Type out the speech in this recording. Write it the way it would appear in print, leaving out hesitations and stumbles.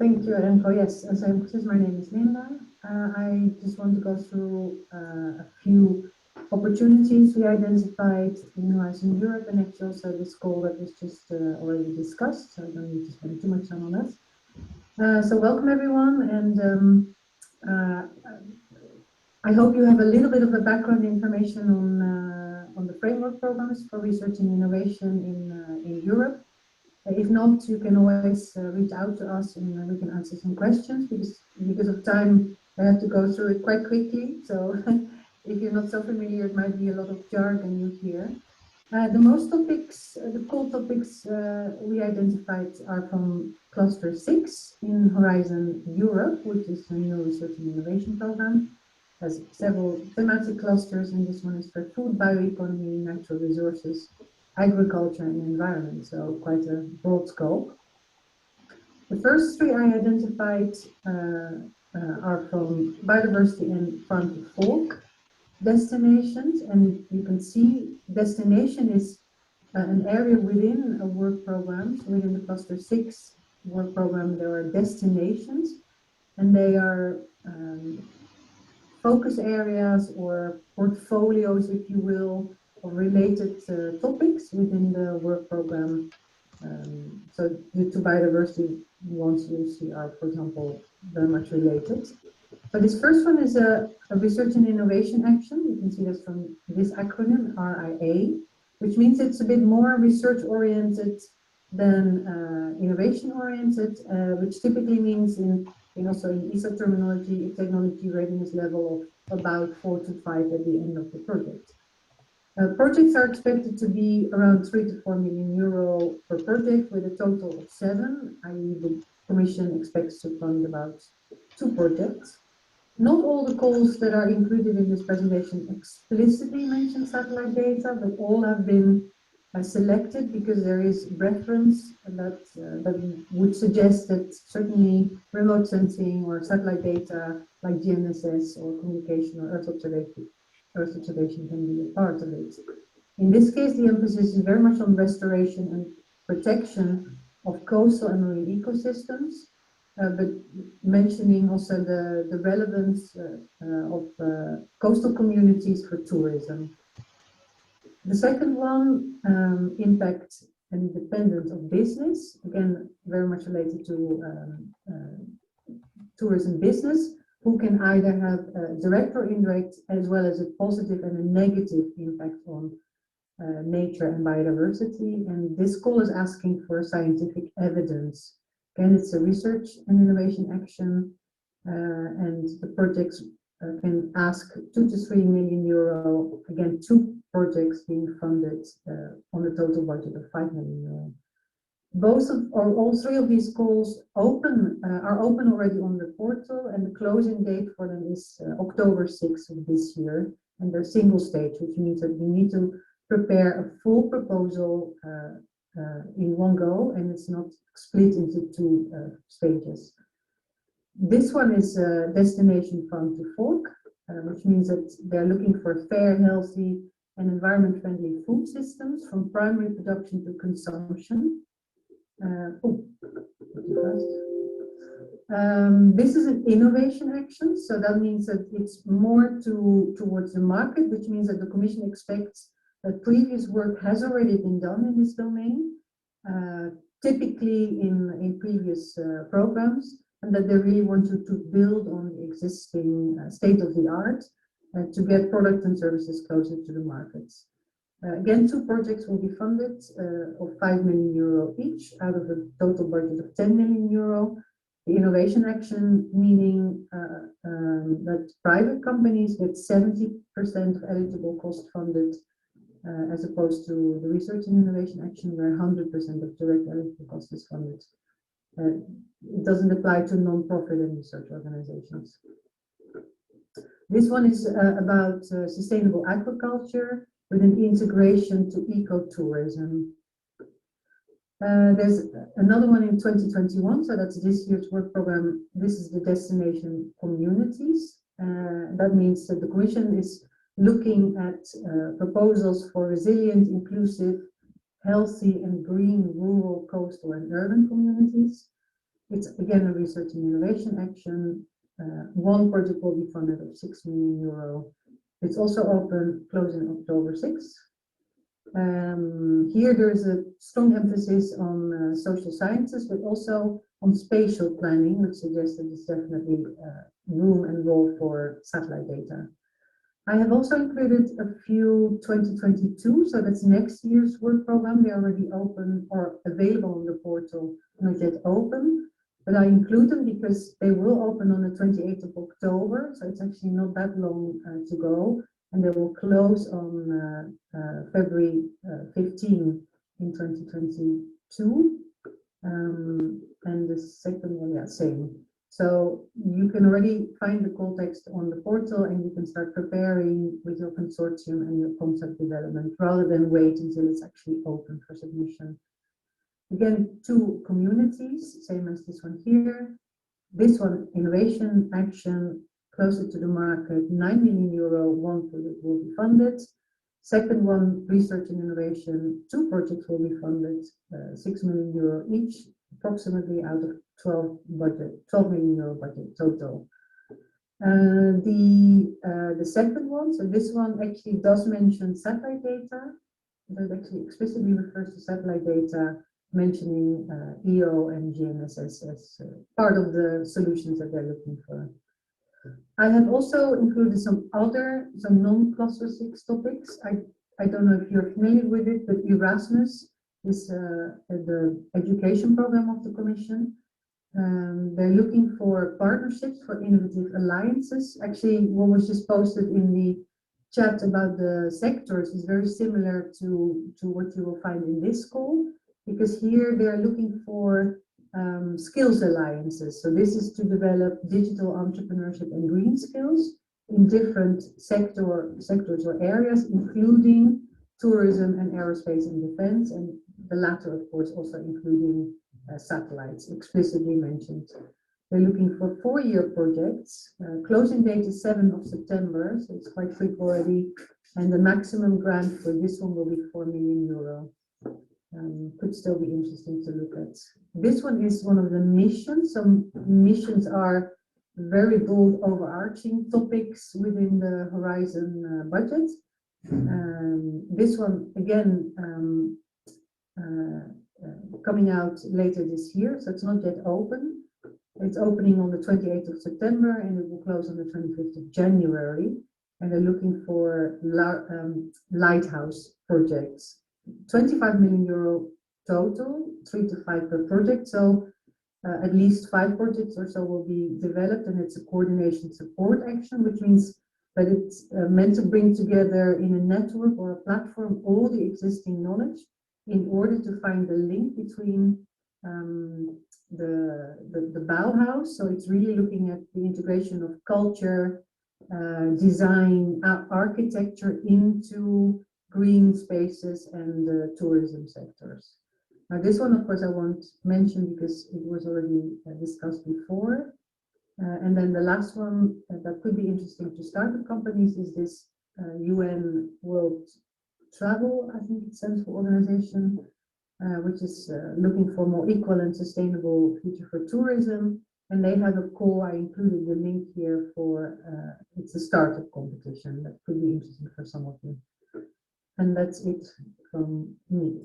Thank you, Remco. Yes, as my name is Linda. I just want to go through a few opportunities we identified in Horizon Europe, and actually also this goal that was just already discussed, so I don't need to spend too much time on that. So welcome everyone, and I hope you have a little bit of a background information on the framework programs for research and innovation in Europe. If not, you can always reach out to us and we can answer some questions because of time. I have to go through it quite quickly. So if you're not so familiar, it might be a lot of jargon you hear. The most topics, the core topics we identified are from Cluster 6 in Horizon Europe, which is a new research and innovation program. Has several thematic clusters, and this one is for food, bioeconomy, natural resources, agriculture and environment, so quite a broad scope. The first three I identified are from biodiversity and farm to fork destinations, and you can see destination is an area within a work program. So within the cluster 6 work program, there are destinations, and they are focus areas or portfolios, if you will, of related topics within the work program. So the two biodiversity ones you see are, for example, very much related. So this first one is a research and innovation action. You can see this from this acronym, RIA, which means it's a bit more research oriented than innovation oriented, which typically means also in ESA terminology, a technology readiness level of about 4 to 5 at the end of the project. Projects are expected to be around 3 to 4 million euro per project with a total of 7, i.e. the Commission expects to fund about 2 projects. Not all the calls that are included in this presentation explicitly mention satellite data, but all have been selected because there is reference that would suggest that certainly remote sensing or satellite data like GNSS or communication or Earth observation can be a part of it. In this case, the emphasis is very much on restoration and protection of coastal and marine ecosystems, but mentioning also the relevance of coastal communities for tourism. The second one, impact and independence of business, again, very much related to tourism business, who can either have a direct or indirect, as well as a positive and a negative impact on nature and biodiversity. And this call is asking for scientific evidence. Again, it's a research and innovation action, and the projects can ask 2 to 3 million euro. Again, 2 projects being funded on a total budget of 5 million euro. All 3 of these calls are open already on the portal, and the closing date for them is October 6th of this year. And they're single stage, which means that we need to prepare a full proposal in one go, and it's not split into 2 stages. This one is destination farm to fork, which means that they're looking for fair, healthy, and environment-friendly food systems from primary production to consumption. This is an innovation action, so that means that it's more towards the market, which means that the Commission expects that previous work has already been done in this domain, typically in previous programs, and that they really want to build on the existing state-of-the-art to get products and services closer to the markets. Again, 2 projects will be funded of 5 million euro each out of a total budget of 10 million euro. The innovation action, meaning that private companies get 70% of eligible cost funded, as opposed to the research and innovation action where 100% of direct eligible cost is funded. It doesn't apply to non-profit and research organizations. This one is about sustainable agriculture with an integration to ecotourism. There's another one in 2021, so that's this year's work program. This is the destination communities. That means that the Commission is looking at proposals for resilient, inclusive, healthy and green rural, coastal and urban communities. It's again a research and innovation action. One project will be funded of 6 million euro. It's also open, closing October 6th. Here there is a strong emphasis on social sciences, but also on spatial planning, which suggests that there's definitely room and role for satellite data. I have also included a few 2022, so that's next year's work program. They're already open or available on the portal, not yet open, but I include them because they will open on the 28th of October, so it's actually not that long to go, and they will close on February 15 in 2022, and the second one, yeah, same. So you can already find the call text on the portal and you can start preparing with your consortium and your concept development rather than wait until it's actually open for submission. Again, 2 communities, same as this one here. This one, innovation action, closer to the market, 9 million euro, 1 project will be funded. Second one, research and innovation, 2 projects will be funded, 6 million euro each, approximately out of 12 million euro budget total. The second one, so this one actually does mention satellite data. That actually explicitly refers to satellite data, mentioning EO and GNSS as part of the solutions that they're looking for. I have also included some non-cluster 6 topics. I don't know if you're familiar with it, but Erasmus is the education program of the Commission. They're looking for partnerships for innovative alliances. Actually, what was just posted in the chat about the sectors is very similar to what you will find in this call, because here they're looking for skills alliances. So this is to develop digital entrepreneurship and green skills in different sectors or areas, including tourism and aerospace and defense, and the latter, of course, also including satellites, explicitly mentioned. They're looking for 4-year projects. Closing date is 7th of September, so it's quite quick already. And the maximum grant for this one will be 4 million euro. Could still be interesting to look at. This one is one of the missions. Some missions are very bold, overarching topics within the Horizon budget. This one, again, coming out later this year, so it's not yet open. It's opening on the 28th of September and it will close on the 25th of January. And they're looking for lighthouse projects. 25 million euro total, 3 to 5 per project. So at least 5 projects or so will be developed, and it's a coordination support action, which means that it's meant to bring together in a network or a platform all the existing knowledge in order to find the link between the Bauhaus. So it's really looking at the integration of culture, design, architecture into green spaces and the tourism sectors. Now this one, of course, I won't mention because it was already discussed before. And then the last one that could be interesting to startup companies is this UN World Travel, I think it stands for, organization, which is looking for more equal and sustainable future for tourism. And they have a call, I included the link here for, it's a startup competition that could be interesting for some of you. And that's it from me.